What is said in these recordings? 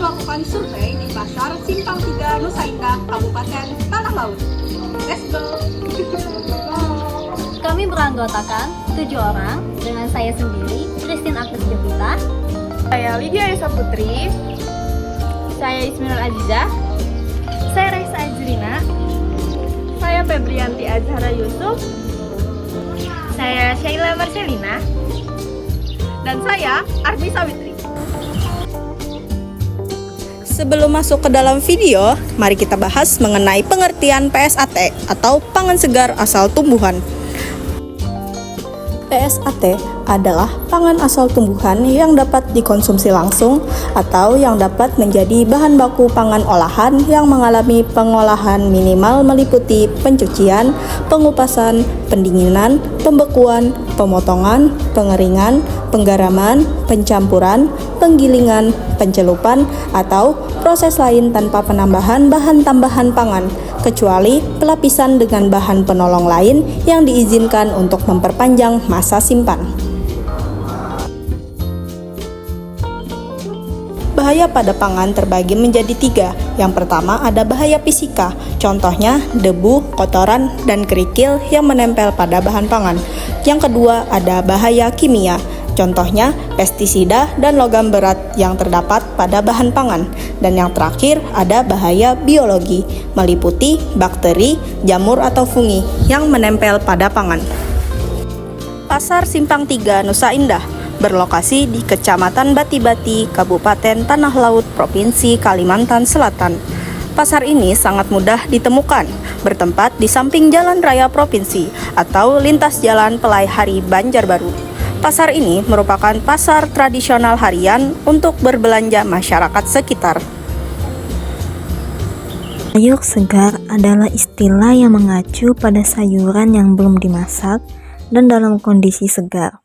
melakukan survei di Pasar Simpang 3 Nusa Indah, Kabupaten Tanah Laut. Let's go! Kami beranggotakan 7 orang dengan saya sendiri, Christine Agnes Jovita. Saya Lydia Esa Putri. Saya Isminul Azizah. Saya Raisa Ajrina. Saya Febrianti Azhara Yusuf. Saya Sheila Marcelina. Dan saya Ardi Sawitri. Sebelum masuk ke dalam video, mari kita bahas mengenai pengertian PSAT atau pangan segar asal tumbuhan. PSAT adalah pangan asal tumbuhan yang dapat dikonsumsi langsung atau yang dapat menjadi bahan baku pangan olahan yang mengalami pengolahan minimal meliputi pencucian, pengupasan, pendinginan, pembekuan, pemotongan, pengeringan, penggaraman, pencampuran, penggilingan, pencelupan, atau proses lain tanpa penambahan bahan tambahan pangan, kecuali pelapisan dengan bahan penolong lain yang diizinkan untuk memperpanjang masa simpan. Bahaya pada pangan terbagi menjadi 3. Yang pertama ada bahaya fisika, contohnya debu, kotoran, dan kerikil yang menempel pada bahan pangan. Yang kedua ada bahaya kimia, contohnya pestisida dan logam berat yang terdapat pada bahan pangan. Dan yang terakhir ada bahaya biologi, meliputi bakteri, jamur atau fungi yang menempel pada pangan. Pasar Simpang 3 Nusa Indah berlokasi di Kecamatan Bati-Bati, Kabupaten Tanah Laut, Provinsi Kalimantan Selatan. Pasar ini sangat mudah ditemukan, bertempat di samping Jalan Raya Provinsi atau lintas Jalan Pelai Hari Banjarbaru. Pasar ini merupakan pasar tradisional harian untuk berbelanja masyarakat sekitar. Sayur segar adalah istilah yang mengacu pada sayuran yang belum dimasak dan dalam kondisi segar.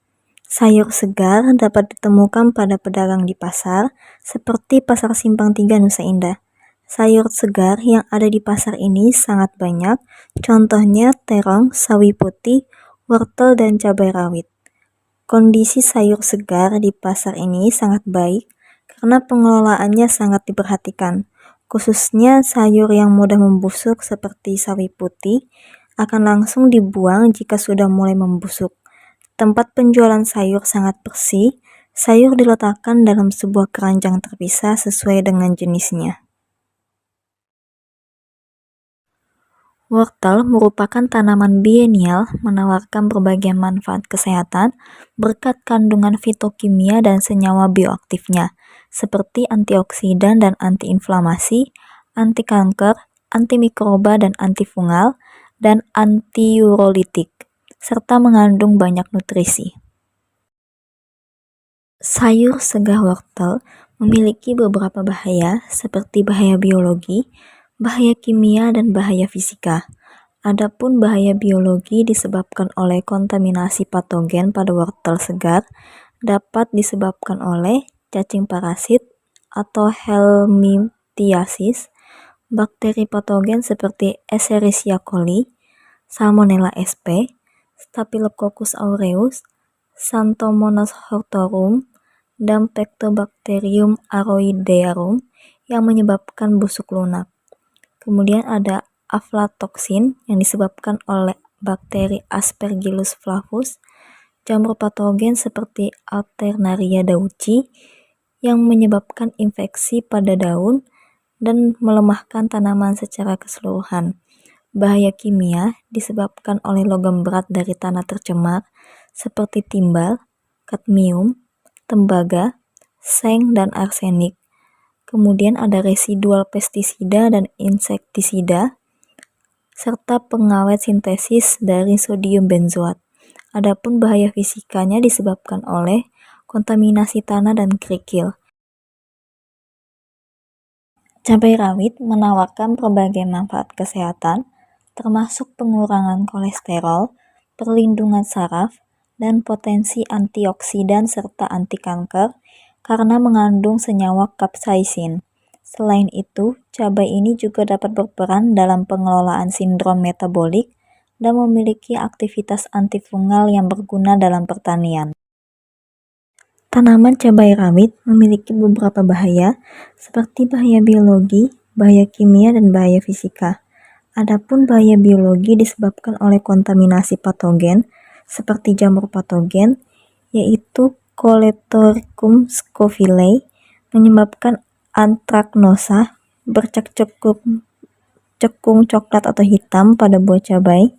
Sayur segar dapat ditemukan pada pedagang di pasar, seperti Pasar Simpang 3 Nusa Indah. Sayur segar yang ada di pasar ini sangat banyak, contohnya terong, sawi putih, wortel, dan cabai rawit. Kondisi sayur segar di pasar ini sangat baik karena pengelolaannya sangat diperhatikan, khususnya sayur yang mudah membusuk seperti sawi putih akan langsung dibuang jika sudah mulai membusuk. Tempat penjualan sayur sangat bersih, sayur diletakkan dalam sebuah keranjang terpisah sesuai dengan jenisnya. Wortel merupakan tanaman bienial menawarkan berbagai manfaat kesehatan berkat kandungan fitokimia dan senyawa bioaktifnya, seperti antioksidan dan antiinflamasi, anti kanker, antimikroba dan antifungal, dan antiurolitik, serta mengandung banyak nutrisi. Sayur segar wortel memiliki beberapa bahaya seperti bahaya biologi, bahaya kimia, dan bahaya fisika. Adapun bahaya biologi disebabkan oleh kontaminasi patogen pada wortel segar dapat disebabkan oleh cacing parasit atau helminthiasis, bakteri patogen seperti Escherichia coli, Salmonella sp, Staphylococcus aureus, Xanthomonas hortorum, dan Pectobacterium aeroidearum yang menyebabkan busuk lunak. Kemudian ada aflatoksin yang disebabkan oleh bakteri Aspergillus flavus, jamur patogen seperti Alternaria dauci yang menyebabkan infeksi pada daun dan melemahkan tanaman secara keseluruhan. Bahaya kimia disebabkan oleh logam berat dari tanah tercemar seperti timbal, kadmium, tembaga, seng, dan arsenik. Kemudian ada residual pestisida dan insektisida, serta pengawet sintesis dari sodium benzoat. Adapun bahaya fisikanya disebabkan oleh kontaminasi tanah dan kerikil. Cabai rawit menawarkan berbagai manfaat kesehatan, termasuk pengurangan kolesterol, perlindungan saraf, dan potensi antioksidan serta anti kanker karena mengandung senyawa capsaicin. Selain itu, cabai ini juga dapat berperan dalam pengelolaan sindrom metabolik dan memiliki aktivitas antifungal yang berguna dalam pertanian. Tanaman cabai rawit memiliki beberapa bahaya, seperti bahaya biologi, bahaya kimia, dan bahaya fisika. Adapun bahaya biologi disebabkan oleh kontaminasi patogen, seperti jamur patogen, yaitu Coletoricum scovillei, menyebabkan antraknosa, cekung coklat atau hitam pada buah cabai,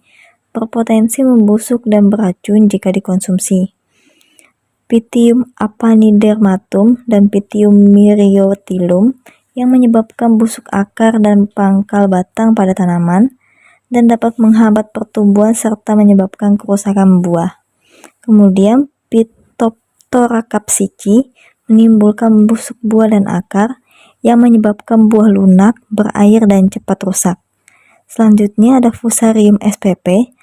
berpotensi membusuk dan beracun jika dikonsumsi. Pythium apanidermatum dan Pythium myriotilum yang menyebabkan busuk akar dan pangkal batang pada tanaman dan dapat menghambat pertumbuhan serta menyebabkan kerusakan buah. Kemudian Phytophthora capsicii menimbulkan busuk buah dan akar yang menyebabkan buah lunak, berair, dan cepat rusak. Selanjutnya ada Fusarium spp,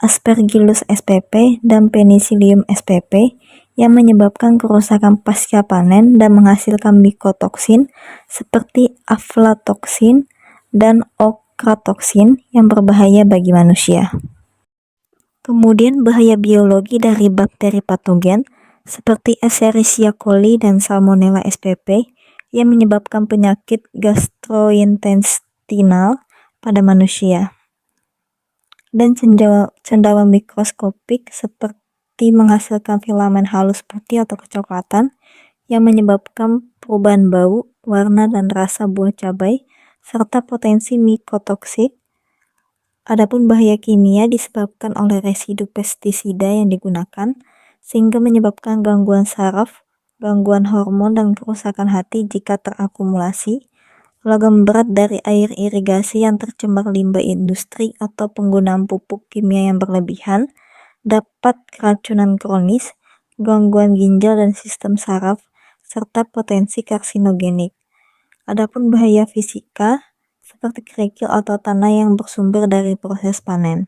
Aspergillus spp, dan Penicillium spp yang menyebabkan kerusakan pasca panen dan menghasilkan mikotoksin seperti aflatoksin dan okratoksin yang berbahaya bagi manusia. Kemudian bahaya biologi dari bakteri patogen seperti Escherichia coli dan Salmonella spp yang menyebabkan penyakit gastrointestinal pada manusia. Dan cendawan mikroskopik seperti menghasilkan filamen halus putih atau kecoklatan yang menyebabkan perubahan bau, warna, dan rasa buah cabai, serta potensi mikotoksik. Adapun bahaya kimia disebabkan oleh residu pestisida yang digunakan, sehingga menyebabkan gangguan saraf, gangguan hormon, dan kerusakan hati jika terakumulasi. Logam berat dari air irigasi yang tercemar limbah industri atau penggunaan pupuk kimia yang berlebihan dapat keracunan kronis, gangguan ginjal dan sistem saraf, serta potensi karsinogenik. Adapun bahaya fisika seperti kerikil atau tanah yang bersumber dari proses panen.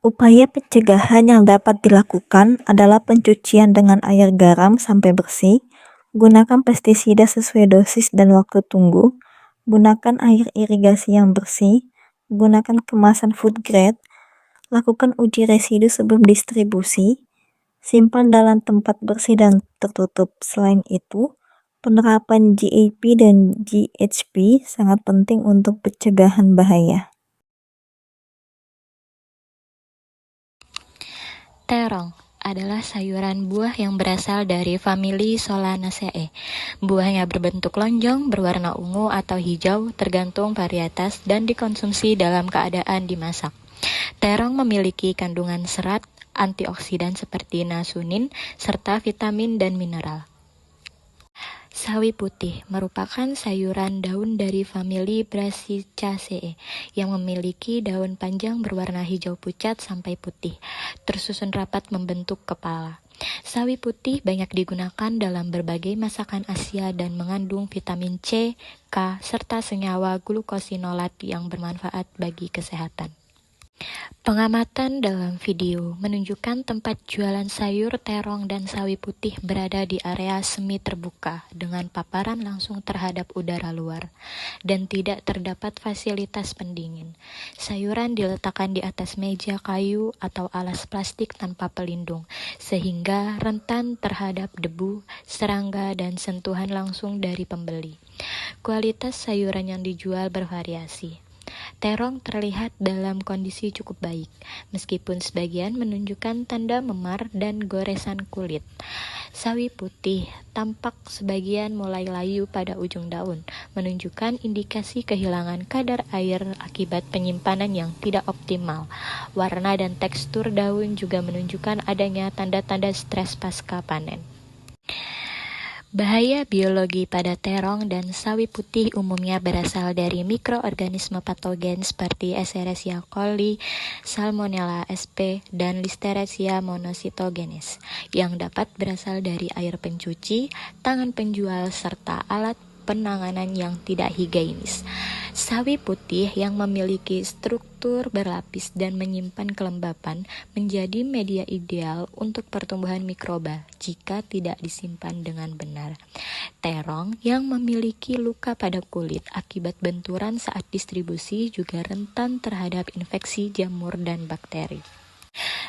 Upaya pencegahan yang dapat dilakukan adalah pencucian dengan air garam sampai bersih, gunakan pestisida sesuai dosis dan waktu tunggu, gunakan air irigasi yang bersih, gunakan kemasan food grade, lakukan uji residu sebelum distribusi, simpan dalam tempat bersih dan tertutup. Selain itu, penerapan GAP dan GHP sangat penting untuk pencegahan bahaya. Terong adalah sayuran buah yang berasal dari famili Solanaceae. Buahnya berbentuk lonjong, berwarna ungu atau hijau, tergantung varietas, dan dikonsumsi dalam keadaan dimasak. Terong memiliki kandungan serat, antioksidan seperti niacin, serta vitamin dan mineral. Sawi putih merupakan sayuran daun dari famili Brassicaceae yang memiliki daun panjang berwarna hijau pucat sampai putih, tersusun rapat membentuk kepala. Sawi putih banyak digunakan dalam berbagai masakan Asia dan mengandung vitamin C, K, serta senyawa glukosinolat yang bermanfaat bagi kesehatan. Pengamatan dalam video menunjukkan tempat jualan sayur, terong, dan sawi putih berada di area semi terbuka dengan paparan langsung terhadap udara luar dan tidak terdapat fasilitas pendingin. Sayuran diletakkan di atas meja kayu atau alas plastik tanpa pelindung sehingga rentan terhadap debu, serangga, dan sentuhan langsung dari pembeli. Kualitas sayuran yang dijual bervariasi. Terong terlihat dalam kondisi cukup baik, meskipun sebagian menunjukkan tanda memar dan goresan kulit. Sawi putih tampak sebagian mulai layu pada ujung daun, menunjukkan indikasi kehilangan kadar air akibat penyimpanan yang tidak optimal. Warna dan tekstur daun juga menunjukkan adanya tanda-tanda stres pasca panen. Bahaya biologi pada terong dan sawi putih umumnya berasal dari mikroorganisme patogen seperti Escherichia coli, Salmonella sp, dan Listeria monocytogenes yang dapat berasal dari air pencuci, tangan penjual, serta alat penanganan yang tidak higienis. Sawi putih yang memiliki struktur berlapis dan menyimpan kelembapan menjadi media ideal untuk pertumbuhan mikroba jika tidak disimpan dengan benar. Terong yang memiliki luka pada kulit akibat benturan saat distribusi juga rentan terhadap infeksi jamur dan bakteri.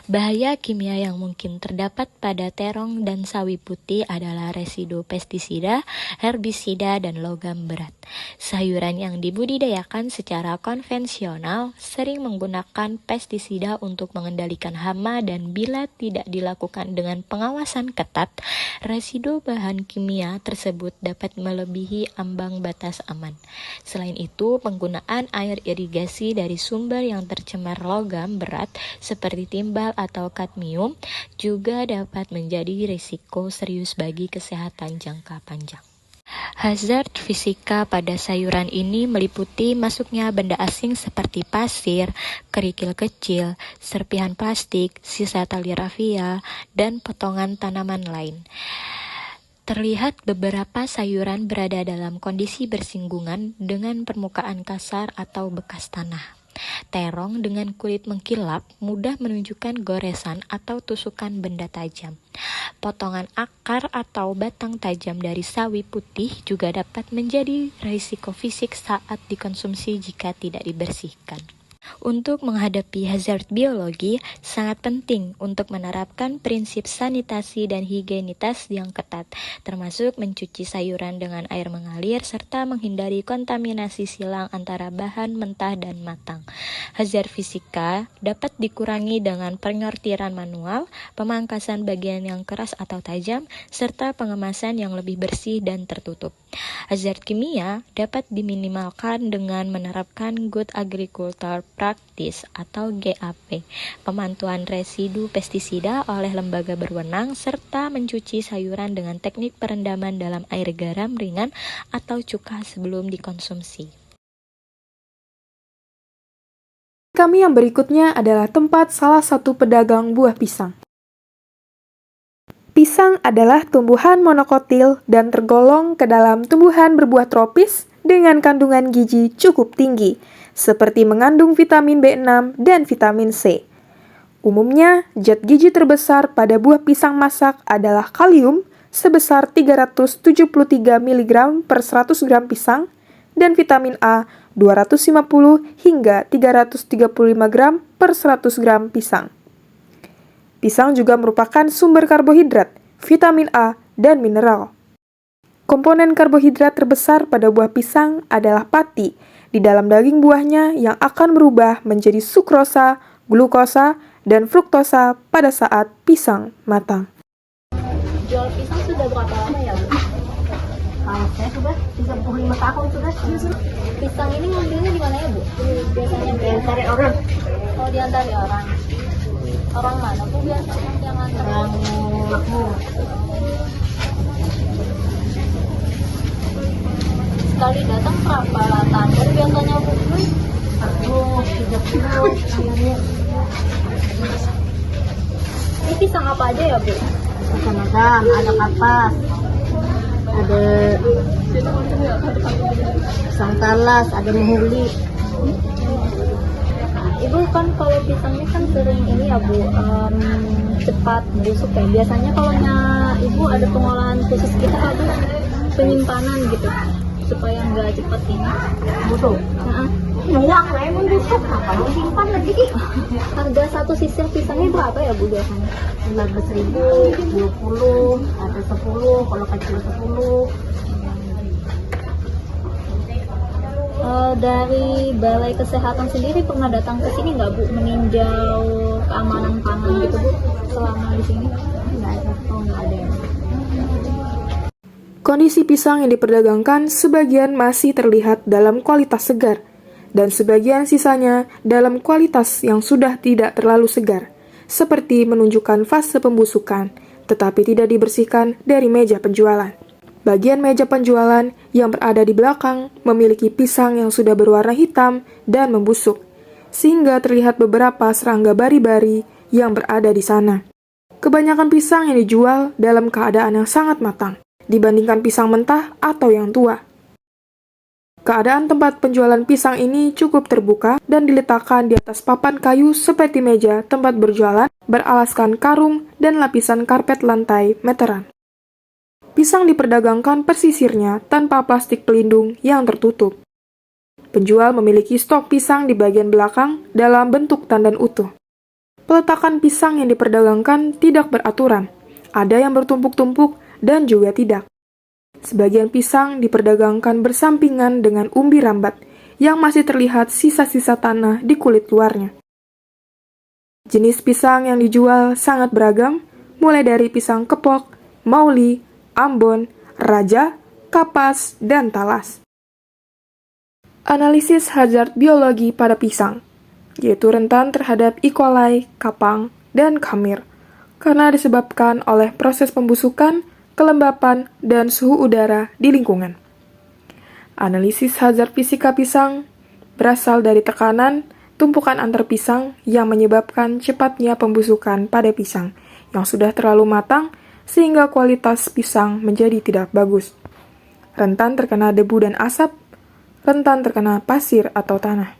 Bahaya kimia yang mungkin terdapat pada terong dan sawi putih adalah residu pestisida, herbisida, dan logam berat. Sayuran yang dibudidayakan secara konvensional sering menggunakan pestisida untuk mengendalikan hama, dan bila tidak dilakukan dengan pengawasan ketat, residu bahan kimia tersebut dapat melebihi ambang batas aman. Selain itu, penggunaan air irigasi dari sumber yang tercemar logam berat seperti timbal atau kadmium juga dapat menjadi risiko serius bagi kesehatan jangka panjang. Hazard fisika pada sayuran ini meliputi masuknya benda asing seperti pasir, kerikil kecil, serpihan plastik, sisa tali rafia, dan potongan tanaman lain. Terlihat beberapa sayuran berada dalam kondisi bersinggungan dengan permukaan kasar atau bekas tanah. Terong dengan kulit mengkilap mudah menunjukkan goresan atau tusukan benda tajam. Potongan akar atau batang tajam dari sawi putih juga dapat menjadi risiko fisik saat dikonsumsi jika tidak dibersihkan. Untuk menghadapi hazard biologi, sangat penting untuk menerapkan prinsip sanitasi dan higienitas yang ketat, termasuk mencuci sayuran dengan air mengalir serta menghindari kontaminasi silang antara bahan mentah dan matang. Hazard fisika dapat dikurangi dengan penyortiran manual, pemangkasan bagian yang keras atau tajam, serta pengemasan yang lebih bersih dan tertutup. Hazard kimia dapat diminimalkan dengan menerapkan Good Agricultural Practice atau GAP, pemantauan residu pestisida oleh lembaga berwenang, serta mencuci sayuran dengan teknik perendaman dalam air garam ringan atau cuka sebelum dikonsumsi. Kami yang berikutnya adalah tempat salah satu pedagang buah pisang. Pisang adalah tumbuhan monokotil dan tergolong ke dalam tumbuhan berbuah tropis dengan kandungan gizi cukup tinggi, seperti mengandung vitamin B6 dan vitamin C. Umumnya, zat gizi terbesar pada buah pisang masak adalah kalium sebesar 373 mg per 100 gram pisang dan vitamin A 250 hingga 335 gram per 100 gram pisang. Pisang juga merupakan sumber karbohidrat, vitamin A, dan mineral. Komponen karbohidrat terbesar pada buah pisang adalah pati di dalam daging buahnya yang akan berubah menjadi sukrosa, glukosa, dan fruktosa pada saat pisang matang. Jual pisang sudah berapa lama ya, Bu? Kalau saya sudah 35 tahun sudah. Pisang ini ngambilnya di mana ya, Bu? Biasanya Cari orang. kalau diantari orang. Orang mana, Bu, biasanya yang antar? Orang makmur. Sekali datang berapa tanda biasanya, Bu? 30. Ini pisang apa aja ya, Bu? Macam-macam, ada kapas, ada pisang talas, ada muhuli. Ibu kan kalau pisang ini kan sering ini ya, Bu, cepat busuk ya. Biasanya kalau Ibu ada pengolahan khusus gitu kan, Bu, penyimpanan gitu supaya nggak cepat ini Busuk. Muak lah emang busuk. Kalau simpan lagi. Harga satu sisir pisangnya berapa ya, Bu, biasanya? 15.000, 20, ada 10, kalau kecil 10. Dari Balai Kesehatan sendiri pernah datang ke sini nggak, Bu, meninjau keamanan pangan gitu, Bu, selama di sini? Nggak ada. Oh, nggak ada ya. Kondisi pisang yang diperdagangkan sebagian masih terlihat dalam kualitas segar, dan sebagian sisanya dalam kualitas yang sudah tidak terlalu segar, seperti menunjukkan fase pembusukan, tetapi tidak dibersihkan dari meja penjualan. Bagian meja penjualan yang berada di belakang memiliki pisang yang sudah berwarna hitam dan membusuk, sehingga terlihat beberapa serangga bari-bari yang berada di sana. Kebanyakan pisang yang dijual dalam keadaan yang sangat matang, dibandingkan pisang mentah atau yang tua. Keadaan tempat penjualan pisang ini cukup terbuka dan diletakkan di atas papan kayu seperti meja tempat berjualan, beralaskan karung dan lapisan karpet lantai meteran. Pisang diperdagangkan persisirnya tanpa plastik pelindung yang tertutup. Penjual memiliki stok pisang di bagian belakang dalam bentuk tandan utuh. Peletakan pisang yang diperdagangkan tidak beraturan. Ada yang bertumpuk-tumpuk dan juga tidak. Sebagian pisang diperdagangkan bersampingan dengan umbi rambat yang masih terlihat sisa-sisa tanah di kulit luarnya. Jenis pisang yang dijual sangat beragam, mulai dari pisang kepok, mauli, ambon, raja, kapas, dan talas. Analisis hazard biologi pada pisang, yaitu rentan terhadap E. coli, kapang, dan kamir, karena disebabkan oleh proses pembusukan, kelembapan, dan suhu udara di lingkungan. Analisis hazard fisika pisang berasal dari tekanan tumpukan antar pisang yang menyebabkan cepatnya pembusukan pada pisang yang sudah terlalu matang sehingga kualitas pisang menjadi tidak bagus. Rentan terkena debu dan asap, rentan terkena pasir atau tanah.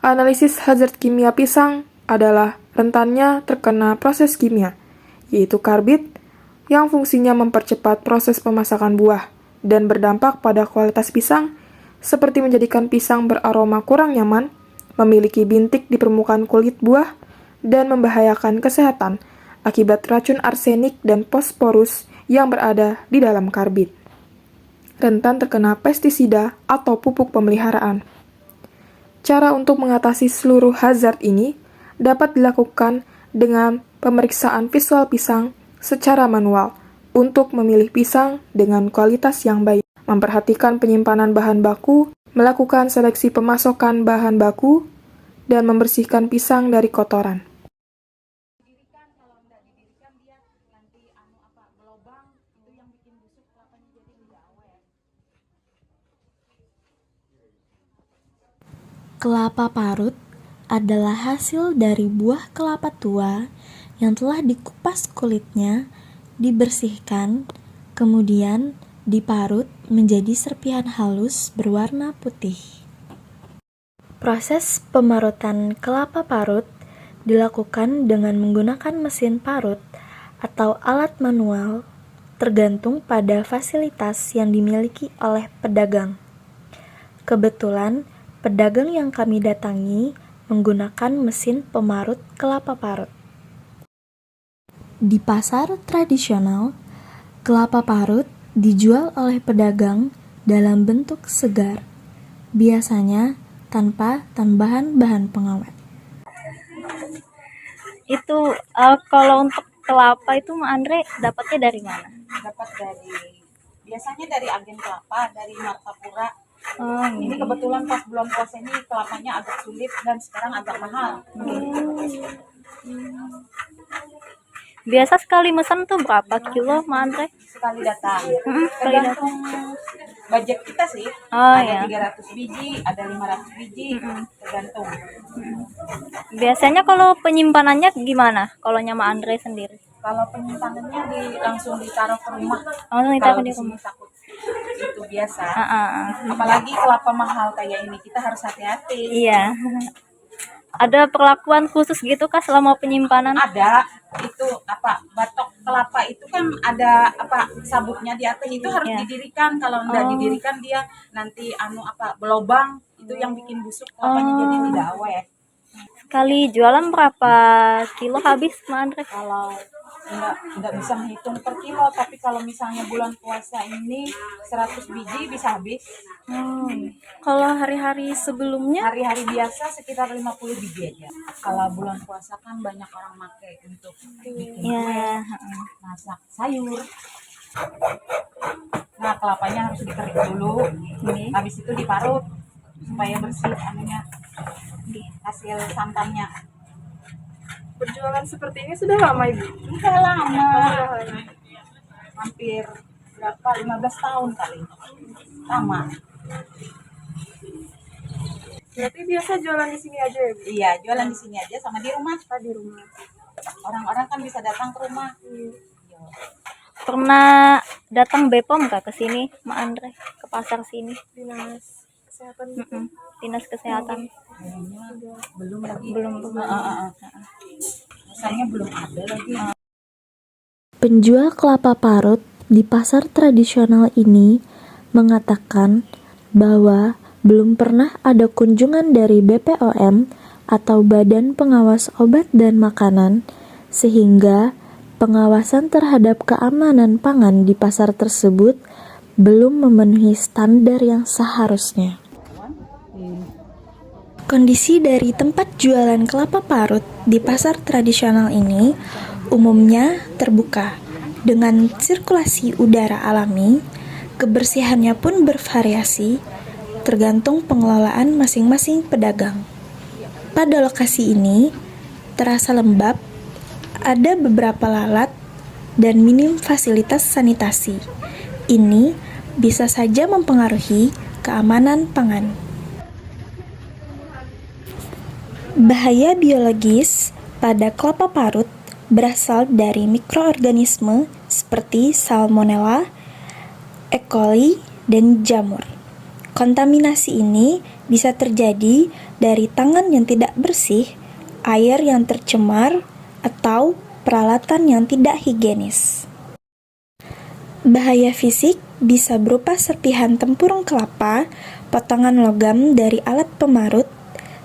Analisis hazard kimia pisang adalah rentannya terkena proses kimia, yaitu karbit, yang fungsinya mempercepat proses pemasakan buah dan berdampak pada kualitas pisang, seperti menjadikan pisang beraroma kurang nyaman, memiliki bintik di permukaan kulit buah, dan membahayakan kesehatan akibat racun arsenik dan fosforus yang berada di dalam karbit. Rentan terkena pestisida atau pupuk pemeliharaan. Cara untuk mengatasi seluruh hazard ini dapat dilakukan dengan pemeriksaan visual pisang secara manual untuk memilih pisang dengan kualitas yang baik, memperhatikan penyimpanan bahan baku, melakukan seleksi pemasokan bahan baku, dan membersihkan pisang dari kotoran. Kelapa parut adalah hasil dari buah kelapa tua yang telah dikupas kulitnya, dibersihkan, kemudian diparut menjadi serpihan halus berwarna putih. Proses pemarutan kelapa parut dilakukan dengan menggunakan mesin parut atau alat manual, tergantung pada fasilitas yang dimiliki oleh pedagang. Kebetulan, pedagang yang kami datangi menggunakan mesin pemarut kelapa parut. Di pasar tradisional, kelapa parut dijual oleh pedagang dalam bentuk segar, biasanya tanpa tambahan bahan pengawet. Itu kalau untuk kelapa itu Mak Andre dapatnya dari mana? Dapat biasanya dari agen kelapa, dari Martapura. Ini Ini kebetulan pas bulan puasa ini kelapanya agak sulit dan sekarang agak mahal. biasa sekali mesen tuh berapa kilo Mak Andre? Sekali datang. Sekali datang. Tergantung budget kita sih. Oh, Ada ya. 300 biji, ada 500 biji, tergantung. Biasanya kalau penyimpanannya gimana? Kalau Mak Andre sendiri? Kalau penyimpanannya langsung ditaruh ke rumah. Langsung Kalau ditaruh di di sini rumah. takut itu biasa. Ah. Apalagi kelapa mahal kayak ini, kita harus hati-hati. Iya. Ada perlakuan khusus gitu kah selama penyimpanan? Ada itu batok kelapa itu kan ada sabuknya di atas itu harus Iya. didirikan. Kalau enggak didirikan dia nanti berlobang, itu yang bikin busuk kelapanya jadi tidak awet. Sekali jualan berapa kilo habis Mak Andre? Kalau enggak bisa menghitung per kilo, tapi kalau misalnya bulan puasa ini 100 biji bisa habis. Kalau hari-hari sebelumnya? Hari-hari biasa sekitar 50 biji aja. Kalau bulan puasa kan banyak orang pakai untuk bikin Ya. masak sayur. Nah, kelapanya harus dikerik dulu. Habis itu diparut supaya bersih hasil santannya. Berjualan seperti ini sudah lama, Ibu? Udah lama. Hampir 15 tahun kali. Lama. Berarti biasa jualan di sini aja ya, Bu? Iya, jualan di sini aja sama di rumah. Di rumah. Orang-orang kan bisa datang ke rumah. Pernah datang BPOM kah ke sini Mak Andre? Ke pasar sini? Dinas kesehatan. Dinas Kesehatan. Kayaknya belum lagi. Belum. Rasanya belum ada lagi. Penjual kelapa parut di pasar tradisional ini mengatakan bahwa belum pernah ada kunjungan dari BPOM atau Badan Pengawas Obat dan Makanan, sehingga pengawasan terhadap keamanan pangan di pasar tersebut belum memenuhi standar yang seharusnya. Kondisi dari tempat jualan kelapa parut di pasar tradisional ini umumnya terbuka dengan sirkulasi udara alami, kebersihannya pun bervariasi tergantung pengelolaan masing-masing pedagang. Pada lokasi ini terasa lembab, ada beberapa lalat dan minim fasilitas sanitasi. Ini bisa saja mempengaruhi keamanan pangan. Bahaya biologis pada kelapa parut berasal dari mikroorganisme seperti Salmonella, E. coli, dan jamur. Kontaminasi ini bisa terjadi dari tangan yang tidak bersih, air yang tercemar, atau peralatan yang tidak higienis. Bahaya fisik bisa berupa serpihan tempurung kelapa, potongan logam dari alat pemarut,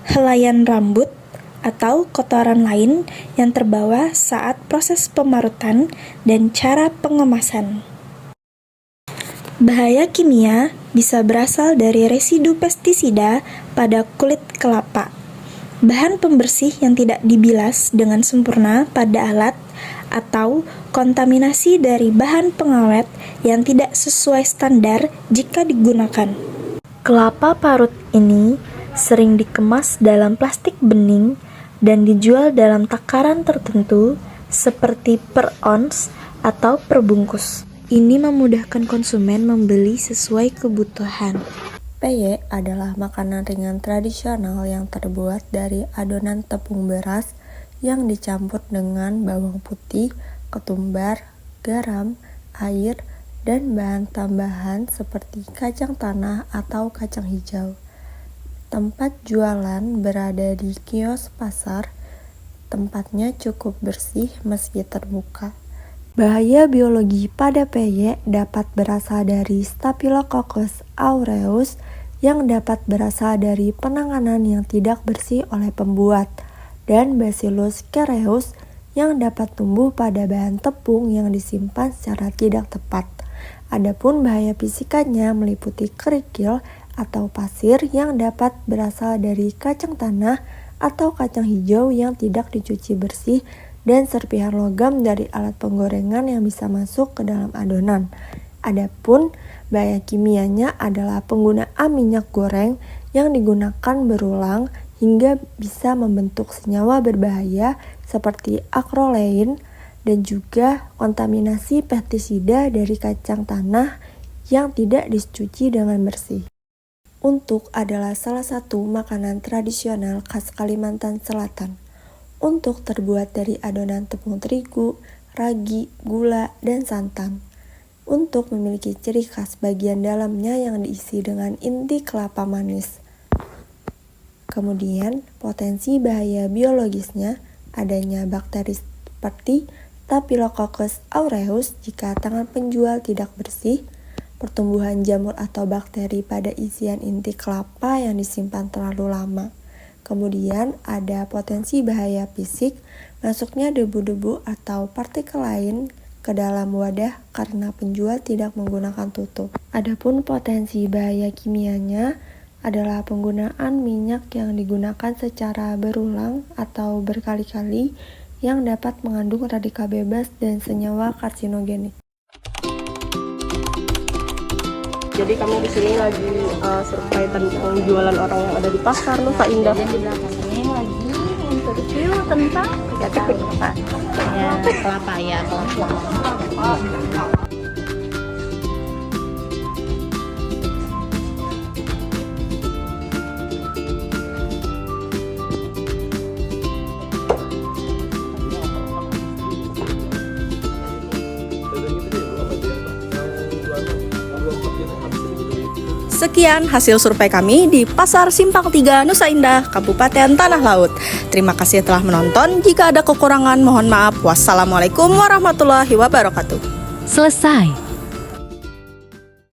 helaian rambut, atau kotoran lain yang terbawa saat proses pemarutan dan cara pengemasan. Bahaya kimia bisa berasal dari residu pestisida pada kulit kelapa, bahan pembersih yang tidak dibilas dengan sempurna pada alat, atau kontaminasi dari bahan pengawet yang tidak sesuai standar jika digunakan. Kelapa parut ini sering dikemas dalam plastik bening dan dijual dalam takaran tertentu seperti per ons atau per bungkus. Ini memudahkan konsumen membeli sesuai kebutuhan. Peye adalah makanan ringan tradisional yang terbuat dari adonan tepung beras yang dicampur dengan bawang putih, ketumbar, garam, air, dan bahan tambahan seperti kacang tanah atau kacang hijau. Tempat jualan berada di kios pasar. Tempatnya cukup bersih meski terbuka. Bahaya biologi pada peye dapat berasal dari Staphylococcus aureus yang dapat berasal dari penanganan yang tidak bersih oleh pembuat, dan Bacillus cereus yang dapat tumbuh pada bahan tepung yang disimpan secara tidak tepat. Adapun bahaya fisikanya meliputi kerikil atau pasir yang dapat berasal dari kacang tanah atau kacang hijau yang tidak dicuci bersih, dan serpihan logam dari alat penggorengan yang bisa masuk ke dalam adonan. Adapun bahaya kimianya adalah penggunaan minyak goreng yang digunakan berulang hingga bisa membentuk senyawa berbahaya seperti akrolein, dan juga kontaminasi pestisida dari kacang tanah yang tidak dicuci dengan bersih. Untuk adalah salah satu makanan tradisional khas Kalimantan Selatan. Untuk terbuat dari adonan tepung terigu, ragi, gula, dan santan. Untuk memiliki ciri khas bagian dalamnya yang diisi dengan inti kelapa manis. Kemudian, potensi bahaya biologisnya adanya bakteri seperti Staphylococcus aureus jika tangan penjual tidak bersih, pertumbuhan jamur atau bakteri pada isian inti kelapa yang disimpan terlalu lama. Kemudian ada potensi bahaya fisik, masuknya debu-debu atau partikel lain ke dalam wadah karena penjual tidak menggunakan tutup. Adapun potensi bahaya kimianya adalah penggunaan minyak yang digunakan secara berulang atau berkali-kali yang dapat mengandung radikal bebas dan senyawa karsinogenik. Jadi kami di sini lagi survei tentang jualan orang yang ada di pasar Nusa Indah. Dan di belakang ini lagi interview tentang nggak tahu apa ya kelapa ya kelapa. Sekian hasil survei kami di Pasar Simpang 3 Nusa Indah, Kabupaten Tanah Laut. Terima kasih telah menonton. Jika ada kekurangan mohon maaf. Wassalamualaikum warahmatullahi wabarakatuh. Selesai.